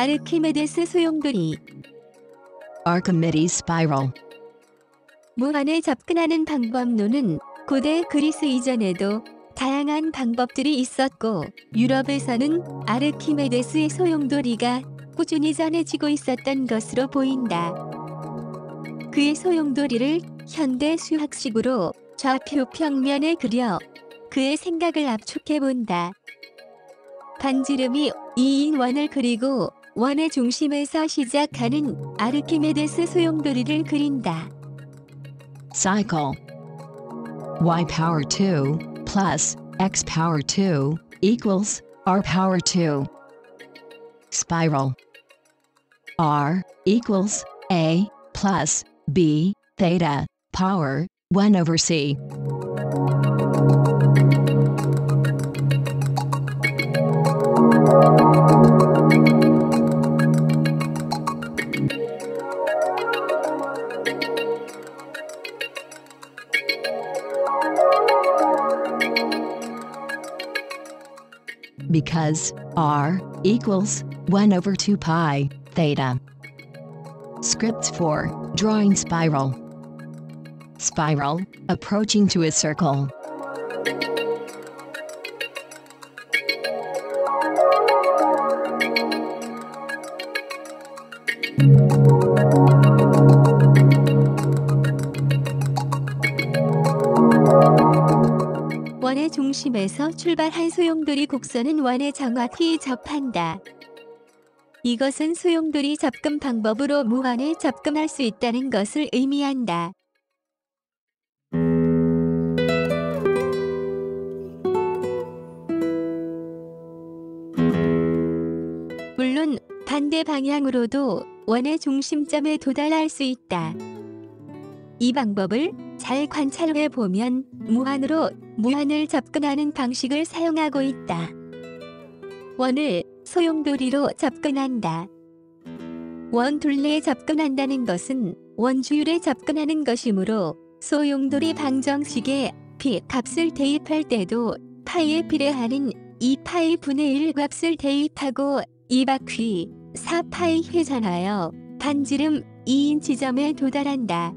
아르키메데스 소용돌이. Archimedes spiral. 무한에 접근하는 방법론은 고대 그리스 이전에도 다양한 방법들이 있었고, 유럽에서는 아르키메데스의 소용돌이가 꾸준히 전해지고 있었던 것으로 보인다. 그의 소용돌이를 현대 수학식으로 좌표 평면에 그려 그의 생각을 압축해본다. 반지름이 2인 원을 그리고 원의 중심에서 시작하는 아르키메데스 소용돌이를 그린다. Cycle. Y power 2 plus x power 2 equals r power 2. Spiral. R equals a plus b theta power 1 over c. Because r equals 1 over 2 pi theta. Scripts for drawing spiral. Spiral, approaching to a circle. 원의 중심에서 출발한 소용돌이 곡선은 원에 정확히 접한다. 이것은 소용돌이 접근 방법으로 무한에 접근할 수 있다는 것을 의미한다. 물론 반대 방향으로도 원의 중심점에 도달할 수 있다. 이 방법을 잘 관찰해 보면 무한을 접근하는 방식을 사용하고 있다. 원을 소용돌이로 접근한다. 원 둘레에 접근한다는 것은 원주율에 접근하는 것이므로 소용돌이 방정식에 p 값을 대입할 때도 파이에 비례하는 2파이 분의 1 값을 대입하고 이 바퀴 4파이 회전하여 반지름 2인 지점에 도달한다.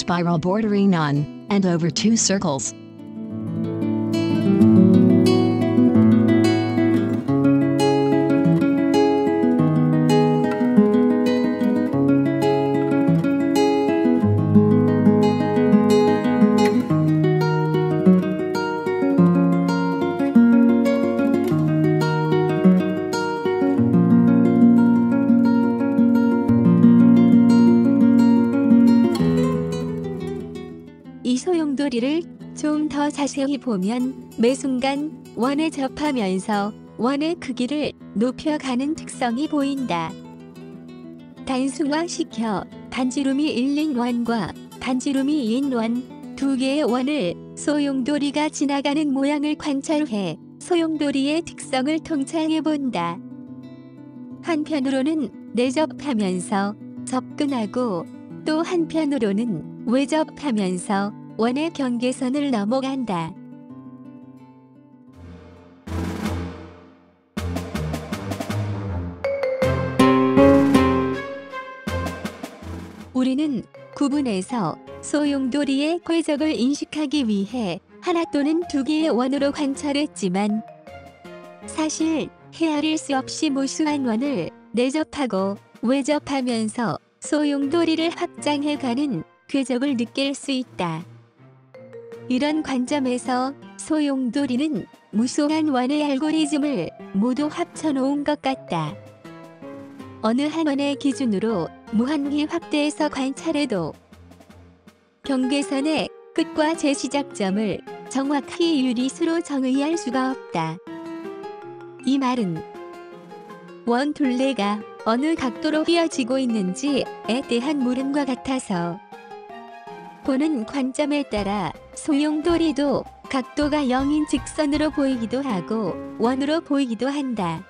Spiral bordering on and over two circles. 이 소용돌이를 좀 더 자세히 보면 매 순간 원에 접하면서 원의 크기를 높여가는 특성이 보인다. 단순화시켜 반지름이 1인 원과 반지름이 2인 원, 두 개의 원을 소용돌이가 지나가는 모양을 관찰해 소용돌이의 특성을 통찰해 본다. 한편으로는 내접하면서 접근하고 또 한편으로는 외접하면서 원의 경계선을 넘어간다. 우리는 구분해서 소용돌이의 궤적을 인식하기 위해 하나 또는 두 개의 원으로 관찰했지만 사실 헤아릴 수 없이 무수한 원을 내접하고 외접하면서 소용돌이를 확장해가는 궤적을 느낄 수 있다. 이런 관점에서 소용돌이는 무수한 원의 알고리즘을 모두 합쳐놓은 것 같다. 어느 한 원의 기준으로 무한히 확대해서 관찰해도 경계선의 끝과 재시작점을 정확히 유리수로 정의할 수가 없다. 이 말은 원 둘레가 어느 각도로 휘어지고 있는지에 대한 물음과 같아서 보는 관점에 따라 소용돌이도 각도가 0인 직선으로 보이기도 하고 원으로 보이기도 한다.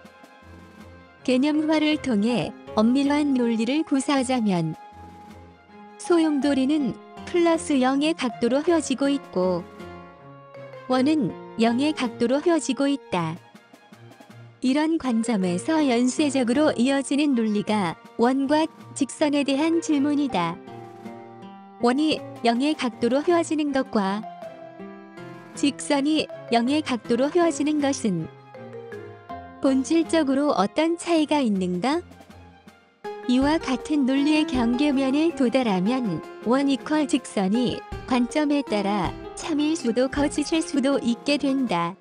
개념화를 통해 엄밀한 논리를 구사하자면 소용돌이는 플러스 0의 각도로 휘어지고 있고 원은 0의 각도로 휘어지고 있다. 이런 관점에서 연쇄적으로 이어지는 논리가 원과 직선에 대한 질문이다. 원이 0의 각도로 휘어지는 것과 직선이 0의 각도로 휘어지는 것은 본질적으로 어떤 차이가 있는가? 이와 같은 논리의 경계면에 도달하면 원 이퀄 직선이 관점에 따라 참일 수도 거짓일 수도 있게 된다.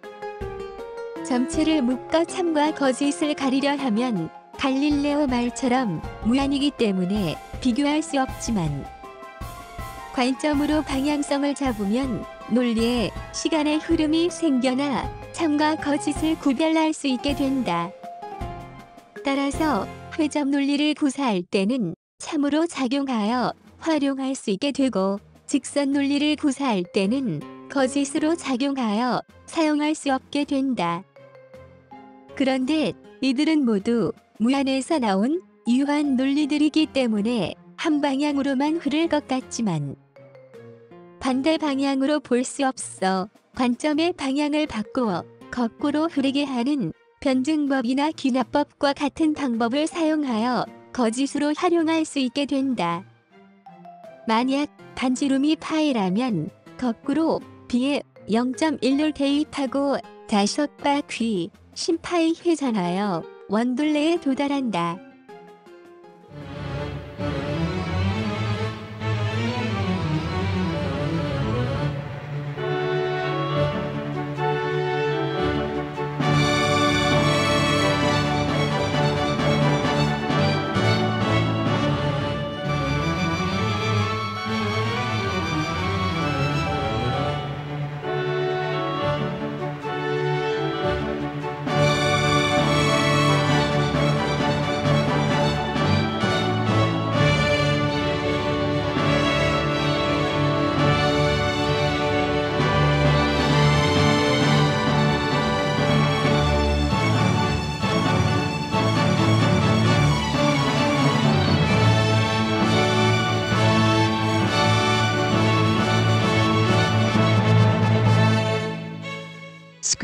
점체를 묶어 참과 거짓을 가리려 하면 갈릴레오 말처럼 무한이기 때문에 비교할 수 없지만 관점으로 방향성을 잡으면 논리에 시간의 흐름이 생겨나 참과 거짓을 구별할 수 있게 된다. 따라서 회점 논리를 구사할 때는 참으로 작용하여 활용할 수 있게 되고 직선 논리를 구사할 때는 거짓으로 작용하여 사용할 수 없게 된다. 그런데 이들은 모두 무한에서 나온 유한 논리들이기 때문에 한 방향으로만 흐를 것 같지만 반대 방향으로 볼 수 없어 관점의 방향을 바꾸어 거꾸로 흐르게 하는 변증법이나 귀납법과 같은 방법을 사용하여 거짓으로 활용할 수 있게 된다. 만약 반지름이 파이라면 거꾸로 b에 0.1을 대입하고 5바퀴 10파이 회전하여 원둘레에 도달한다.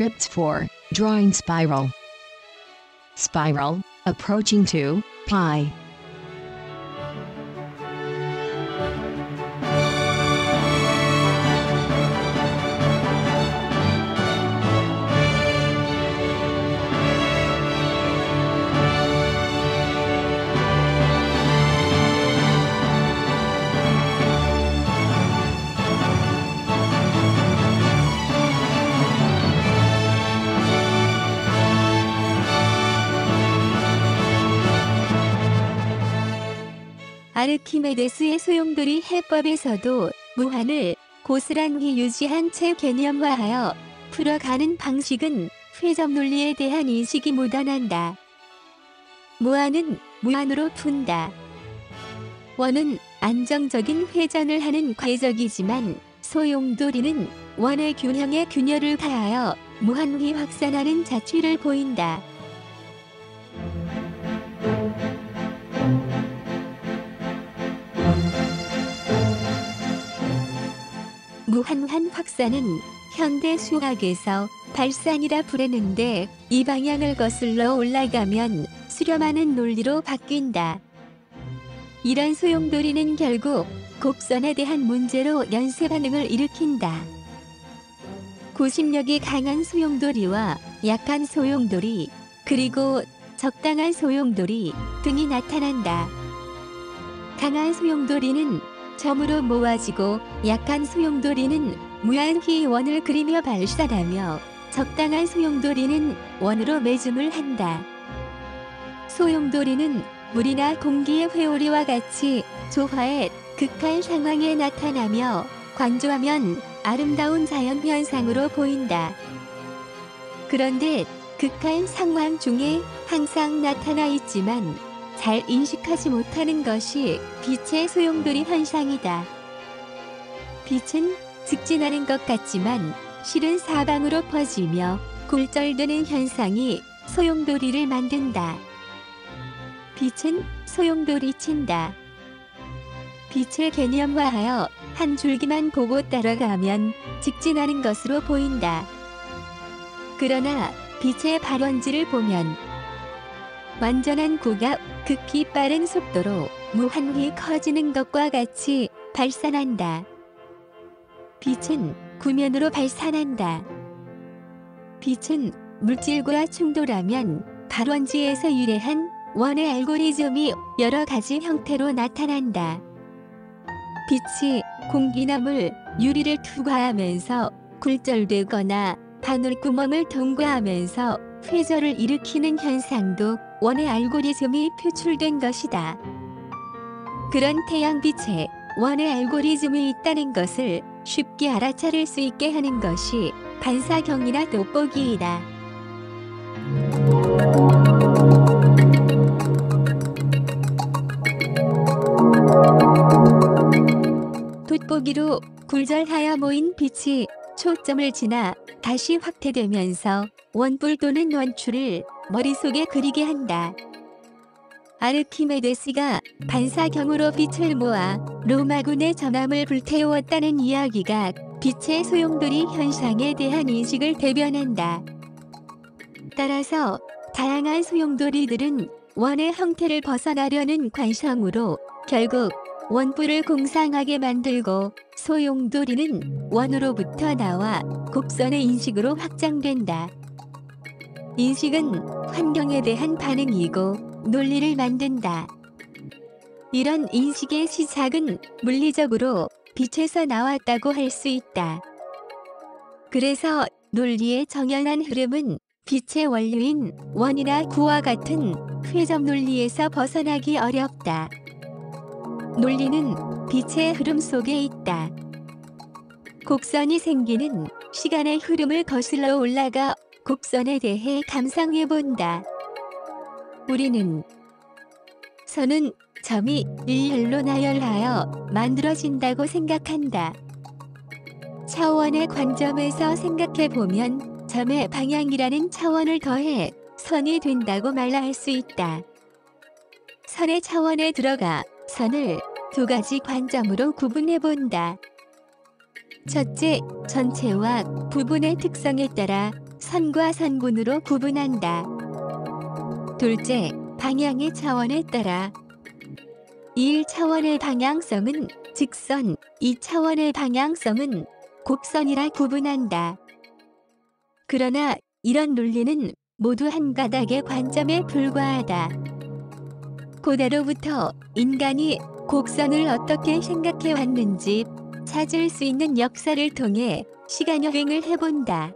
Script 4. Drawing spiral. Spiral, approaching to pi. 아르키메데스의 소용돌이 해법에서도 무한을 고스란히 유지한 채 개념화하여 풀어가는 방식은 회점 논리에 대한 인식이 묻어난다. 무한은 무한으로 푼다. 원은 안정적인 회전을 하는 궤적이지만 소용돌이는 원의 균형에 균열을 가하여 무한히 확산하는 자취를 보인다. 무한한 확산은 현대 수학에서 발산이라 부르는데 이 방향을 거슬러 올라가면 수렴하는 논리로 바뀐다. 이런 소용돌이는 결국 곡선에 대한 문제로 연쇄 반응을 일으킨다. 구심력이 강한 소용돌이와 약한 소용돌이, 그리고 적당한 소용돌이 등이 나타난다. 강한 소용돌이는 점으로 모아지고 약한 소용돌이는 무한히 원을 그리며 발산하며 적당한 소용돌이는 원으로 매줌을 한다. 소용돌이는 물이나 공기의 회오리와 같이 조화의 극한 상황에 나타나며 관조하면 아름다운 자연현상으로 보인다. 그런데 극한 상황 중에 항상 나타나 있지만 잘 인식하지 못하는 것이 빛의 소용돌이 현상이다. 빛은 직진하는 것 같지만 실은 사방으로 퍼지며 굴절되는 현상이 소용돌이를 만든다. 빛은 소용돌이친다. 빛을 개념화하여 한 줄기만 보고 따라가면 직진하는 것으로 보인다. 그러나 빛의 발원지를 보면 완전한 구가 극히 빠른 속도로 무한히 커지는 것과 같이 발산한다. 빛은 구면으로 발산한다. 빛은 물질과 충돌하면 발원지에서 유래한 원의 알고리즘이 여러 가지 형태로 나타난다. 빛이 공기나 물, 유리를 투과하면서 굴절되거나 바늘구멍을 통과하면서 회절을 일으키는 현상도 원의 알고리즘이 표출된 것이다. 그런 태양빛에 원의 알고리즘이 있다는 것을 쉽게 알아차릴 수 있게 하는 것이 반사경이나 돋보기이다. 돋보기로 굴절하여 모인 빛이 초점을 지나 다시 확대되면서 원뿔 또는 원추를 머릿속에 그리게 한다. 아르키메데스가 반사경으로 빛을 모아 로마군의 전함을 불태웠다는 이야기가 빛의 소용돌이 현상에 대한 인식을 대변한다. 따라서 다양한 소용돌이들은 원의 형태를 벗어나려는 관성으로 결국 원뿔을 공상하게 만들고 소용돌이는 원으로부터 나와 곡선의 인식으로 확장된다. 인식은 환경에 대한 반응이고 논리를 만든다. 이런 인식의 시작은 물리적으로 빛에서 나왔다고 할 수 있다. 그래서 논리의 정연한 흐름은 빛의 원료인 원이나 구와 같은 회점 논리에서 벗어나기 어렵다. 논리는 빛의 흐름 속에 있다. 곡선이 생기는 시간의 흐름을 거슬러 올라가 곡선에 대해 감상해 본다. 우리는 선은 점이 일렬로 나열하여 만들어진다고 생각한다. 차원의 관점에서 생각해 보면 점의 방향이라는 차원을 더해 선이 된다고 말할 수 있다. 선의 차원에 들어가 선을 두 가지 관점으로 구분해 본다. 첫째, 전체와 부분의 특성에 따라 선과 선군으로 구분한다. 둘째, 방향의 차원에 따라 1차원의 방향성은 직선, 2차원의 방향성은 곡선이라 구분한다. 그러나 이런 논리는 모두 한 가닥의 관점에 불과하다. 고대로부터 인간이 곡선을 어떻게 생각해 왔는지 찾을 수 있는 역사를 통해 시간여행을 해본다.